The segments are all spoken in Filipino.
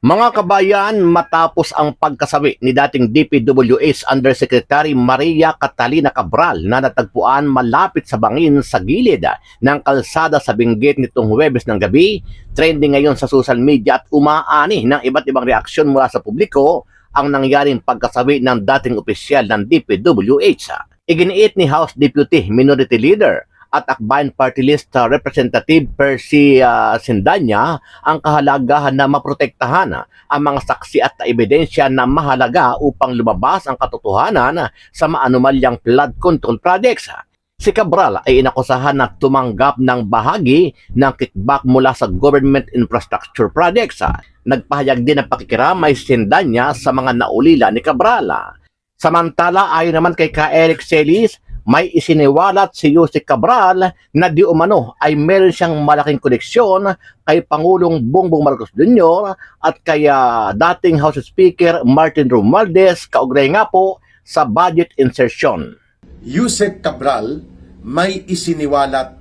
Mga kabayan, matapos ang pagkasawi ni dating DPWH Undersecretary Maria Catalina Cabral na natagpuan malapit sa bangin sa gilid ng kalsada sa Benguet nitong Huwebes ng gabi, trending ngayon sa social media at umaani ng iba't ibang reaksyon mula sa publiko ang nangyaring pagkasawi ng dating opisyal ng DPWH. Iginiit ni House Deputy Minority Leader at Akbayan Party List Representative Percy Sindanya ang kahalagahan na maprotektahan ang mga saksi at ebidensya na mahalaga upang lumabas ang katotohanan sa maanumalyang flood control projects. Si Cabral ay inakusahan na tumanggap ng bahagi ng kickback mula sa government infrastructure projects. Nagpahayag din ng pakikiramay si Sindanya sa mga naulila ni Cabral. Samantala, ayon naman kay Eric Celis, may isiniwalat si Yusek Cabral na di umano ay meron siyang malaking koneksyon kay Pangulong Bongbong Marcos Jr. at kay dating House Speaker Martin Romualdez kaugnay nga po sa budget insertion. Yusek Cabral may isiniwalat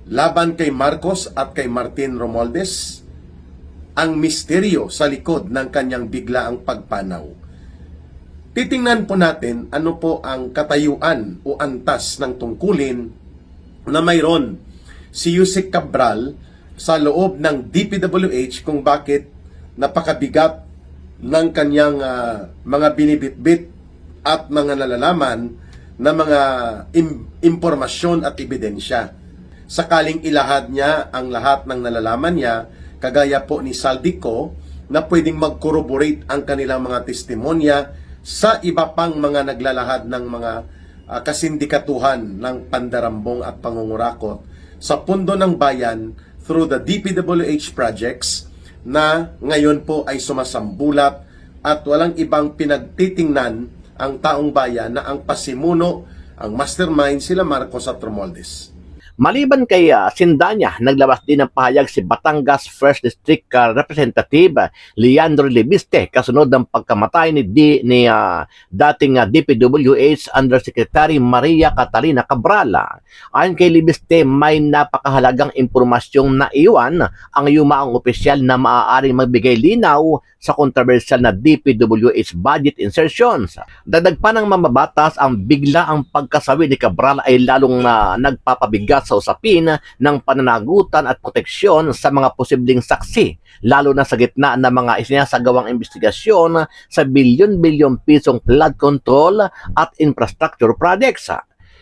laban kay Marcos at kay Martin Romualdez ang misteryo sa likod ng kanyang biglaang pagpanaw. Titingnan po natin ano po ang katayuan o antas ng tungkulin na mayroon si Yusek Cabral sa loob ng DPWH kung bakit napakabigat ng kanyang mga binibitbit at mga nalalaman na mga impormasyon at ebidensya. Sakaling ilahad niya ang lahat ng nalalaman niya, kagaya po ni Saldico, na pwedeng mag-corroborate ang kanilang mga testimonya sa iba pang mga naglalahad ng mga kasindikatuhan ng pandarambong at pangungurakot sa pundo ng bayan through the DPWH projects na ngayon po ay sumasambulat at walang ibang pinagtitingnan ang taong bayan na ang pasimuno, ang mastermind sila Marcos at Romualdez. Maliban kay Sindanya, naglabas din ng pahayag si Batangas 1st District Representative Leandro Libiste kasunod ng pagkamatay ni dating DPWH Undersecretary Maria Catalina Cabral. Ayon kay Libiste, may napakahalagang impormasyong naiwan ang yumaang opisyal na maaaring magbigay linaw sa kontrobersyal na DPWH budget insertions. Dagdag pa ng mamabatas, ang bigla ang pagkasawi ni Cabral ay lalong nagpapabigat sa usapin ng pananagutan at proteksyon sa mga posibleng saksi, lalo na sa gitna ng mga isinasagawang investigasyon sa bilyon-bilyon pisong flood control at infrastructure projects.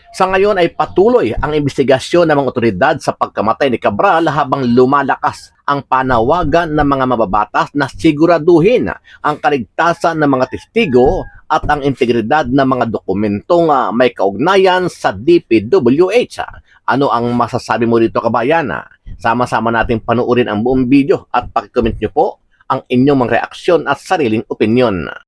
Sa ngayon ay patuloy ang investigasyon ng mga otoridad sa pagkamatay ni Cabral habang lumalakas ang panawagan ng mga mababatas na siguraduhin ang kaligtasan ng mga testigo at ang integridad ng mga dokumentong may kaugnayan sa DPWH. Ano ang masasabi mo dito, kabayan? Sama-sama nating panuorin ang buong video at pakicomment nyo po ang inyong mga reaksyon at sariling opinyon.